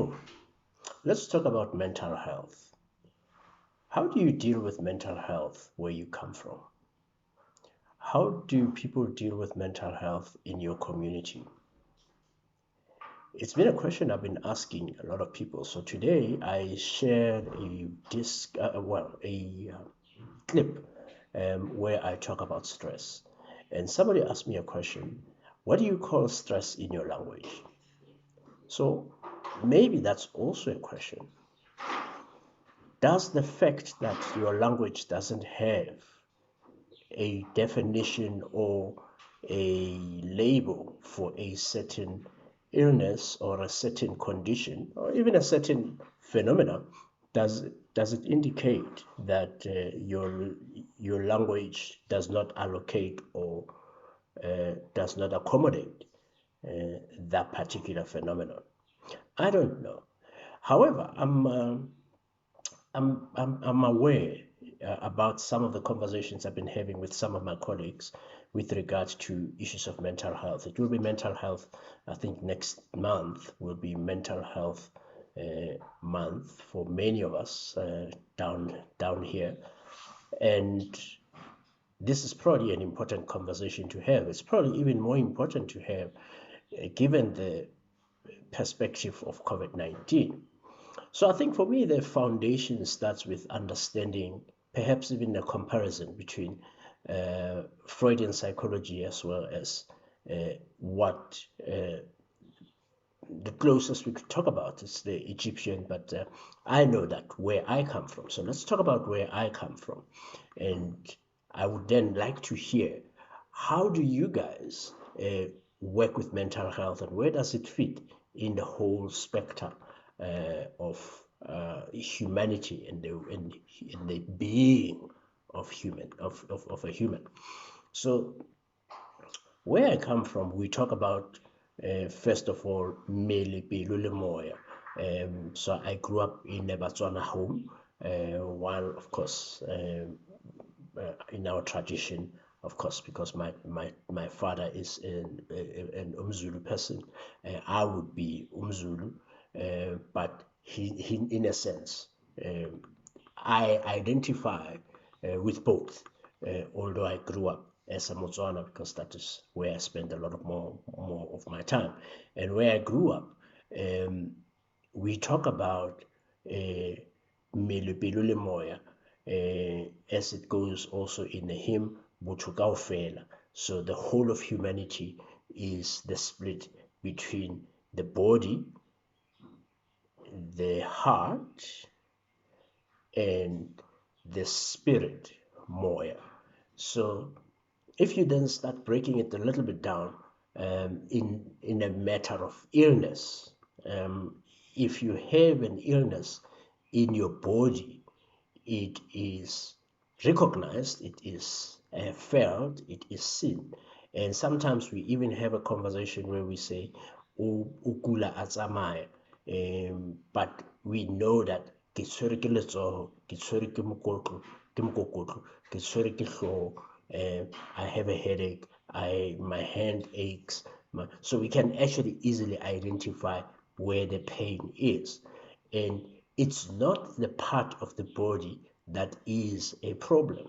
people, let's talk about mental health. How do you deal with mental health where you come from? How do people deal with mental health in your community? It's been a question I've been asking a lot of people. So today I shared a clip where I talk about stress. And somebody asked me a question: what do you call stress in your language? So maybe that's also a question. Does the fact that your language doesn't have a definition or a label for a certain illness or a certain condition or even a certain phenomena, does it indicate that your language does not allocate or does not accommodate that particular phenomenon? I don't know. However, I'm aware about some of the conversations I've been having with some of my colleagues with regards to issues of mental health. It will be mental health. I think next month will be mental health month for many of us down here, and this is probably an important conversation to have. It's probably even more important to have given the perspective of COVID-19. So I think for me, the foundation starts with understanding, perhaps even a comparison between Freudian psychology as well as what the closest we could talk about is the Egyptian, but I know that where I come from. So let's talk about where I come from. And I would then like to hear, how do you guys work with mental health, and where does it fit in the whole spectrum of humanity and the being of a human? So where I come from, we talk about first of all, Mele Pelo le Moya. So I grew up in a Botswana home, while of course in our tradition, of course, because my father is an Umzulu person, I would be Umzulu, but he in a sense, I identify with both, although I grew up as a Motswana because that is where I spent a lot of more of my time. And where I grew up, we talk about Melepelo le Moya, as it goes also in the hymn Botho Kaofela. So the whole of humanity is the split between the body, the heart, and the spirit, Moya. So if you then start breaking it a little bit down in a matter of illness, if you have an illness in your body, it is recognized, it is felt, it is seen. And sometimes we even have a conversation where we say, "Ukula atsamaya," but we know that ke tshwere ke letsoho, ke tshwere ke mokotlo, ke tshwere ke hlooho, I have a headache, my hand aches. So we can actually easily identify where the pain is. And it's not the part of the body that is a problem.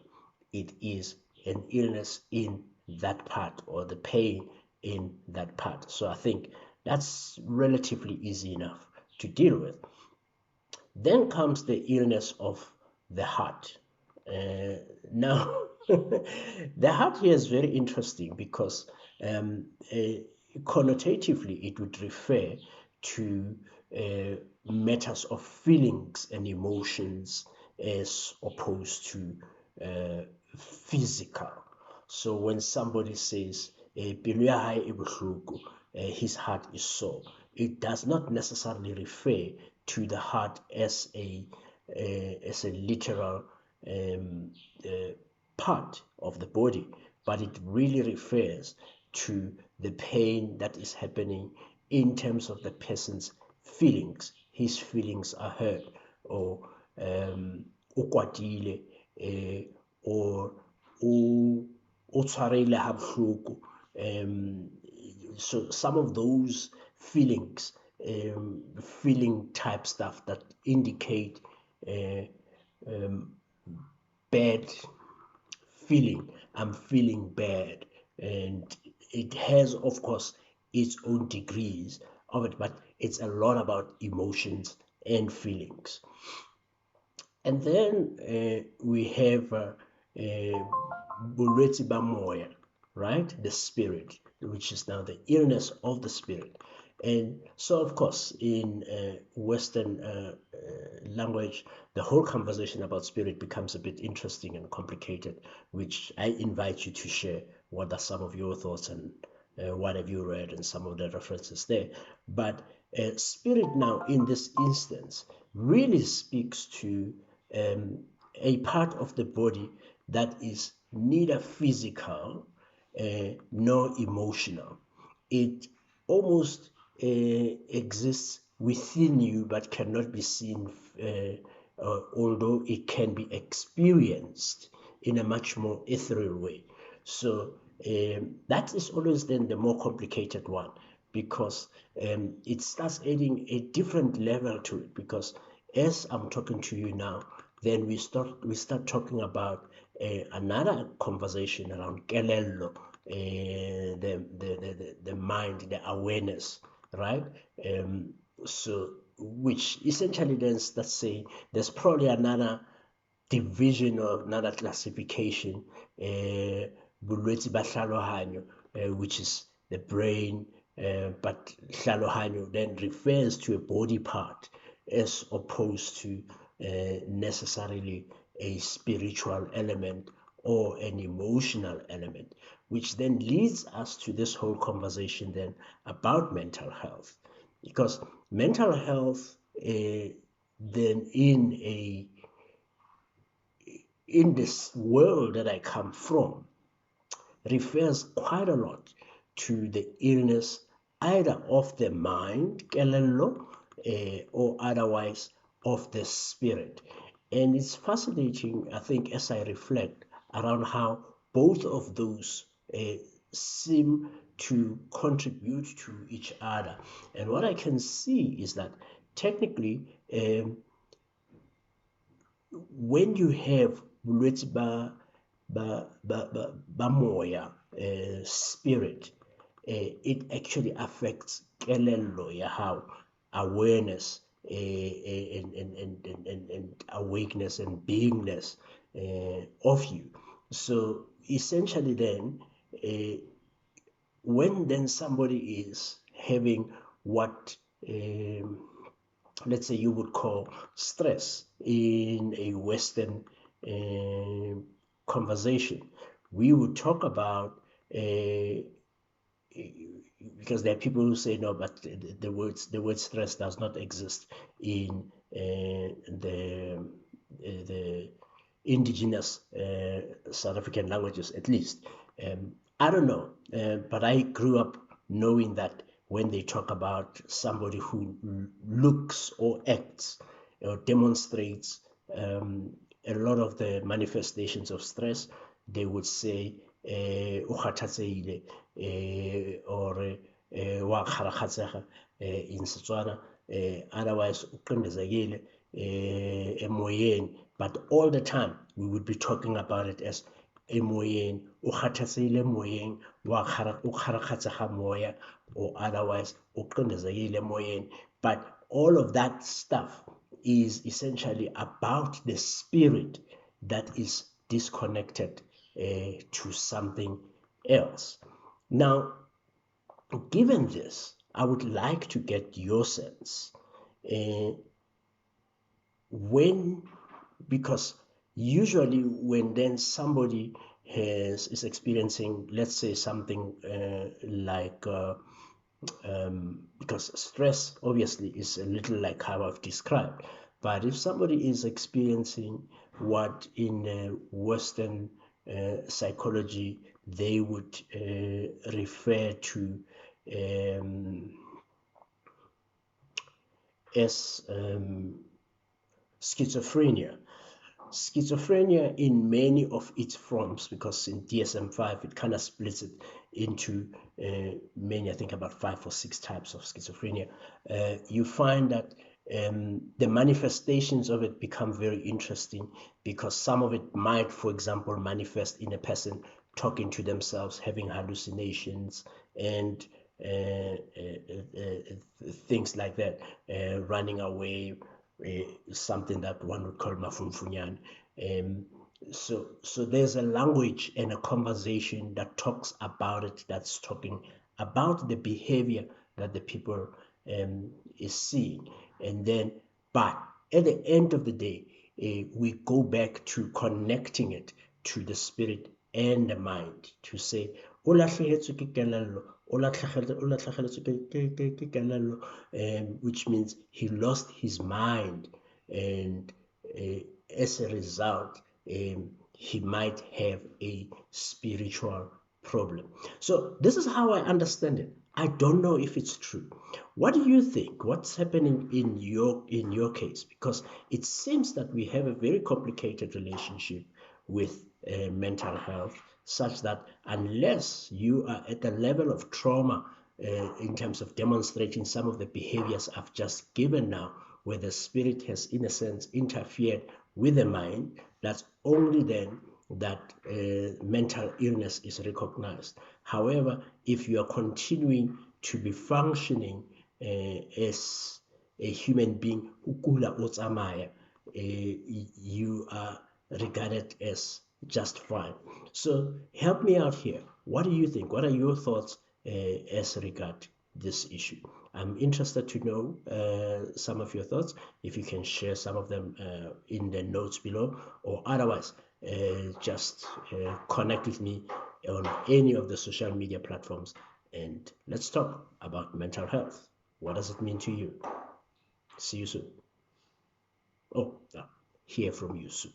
It is an illness in that part, or the pain in that part. So I think that's relatively easy enough to deal with. Then comes the illness of the heart. Now, the heart here is very interesting because connotatively it would refer to matters of feelings and emotions as opposed to physical. So when somebody says "Pelo ya hae e bohloko," his heart is sore, it does not necessarily refer to the heart as a literal part of the body, but it really refers to the pain that is happening in terms of the person's feelings. His feelings are hurt, or o kwatile, or o tshwarehile ha bohloko. So some of those feelings feeling type stuff that indicate bad feeling. I'm feeling bad, and it has, of course, its own degrees of it, but it's a lot about emotions and feelings. And then we have bolwetse ba moya, right? The spirit, which is now the illness of the spirit. And so, of course, in Western language, the whole conversation about spirit becomes a bit interesting and complicated, which I invite you to share. What are some of your thoughts, and what have you read, and some of the references there? But spirit now, in this instance, really speaks to a part of the body that is neither physical nor emotional. It almost exists within you but cannot be seen, although it can be experienced in a much more ethereal way. So that is always then the more complicated one, because it starts adding a different level to it. Because as I'm talking to you now, then we start talking about another conversation around kelello, the mind, the awareness, right? So which essentially then starts saying there's probably another division or another classification, bolwetse ba hlalohanyo, which is the brain, but hlalohanyo then refers to a body part as opposed to necessarily a spiritual element or an emotional element, which then leads us to this whole conversation then about mental health. Because mental health, then in this world that I come from, refers quite a lot to the illness either of the mind, kelello, or otherwise of the spirit. And it's fascinating, I think, as I reflect around how both of those seem to contribute to each other. And what I can see is that technically, when you have bolwetse ba moya, spirit, it actually affects kelello ya how awareness, and awakeness and beingness of you. So essentially then, when then somebody is having what let's say you would call stress in a Western conversation, we would talk about, because there are people who say no, but the word stress does not exist in the indigenous South African languages, at least. I don't know, but I grew up knowing that when they talk about somebody who looks or acts or demonstrates a lot of the manifestations of stress, they would say o kgathatseile, or wa kgarakgatsega in Setswana, otherwise o qindezekile emoyeni. But all the time we would be talking about it as emoyeni, o kgathatseile emoyeni, o kgarakgatsega moya, or otherwise o qindezekile emoyeni. But all of that stuff is essentially about the spirit that is disconnected to something else. Now, given this, I would like to get your sense because usually when then somebody is experiencing, let's say, something like because stress obviously is a little like how I've described, but if somebody is experiencing what in Western psychology they would refer to as schizophrenia. Schizophrenia in many of its forms, because in DSM-5 it kind of splits it into many, I think about 5 or 6 types of schizophrenia, you find that the manifestations of it become very interesting, because some of it might, for example, manifest in a person talking to themselves, having hallucinations, and things like that, running away, something that one would call mafumfunyan. So there's a language and a conversation that talks about it, that's talking about the behavior that the people is seeing. And then, but at the end of the day, we go back to connecting it to the spirit and the mind, to say, o lahlehetswe ke kelello, which means he lost his mind, and as a result, he might have a spiritual problem. So this is how I understand it. I don't know if it's true. What do you think? What's happening in your case? Because it seems that we have a very complicated relationship with mental health, such that unless you are at the level of trauma, in terms of demonstrating some of the behaviors I've just given now, where the spirit has, in a sense, interfered with the mind, that's only then that mental illness is recognized. However, if you are continuing to be functioning as a human being, you are regarded as just fine. So help me out here. What do you think? What are your thoughts as regard this issue? I'm interested to know some of your thoughts. If you can share some of them in the notes below, or otherwise, just connect with me on any of the social media platforms, and let's talk about mental health. What does it mean to you? See you soon. Oh, hear from you soon.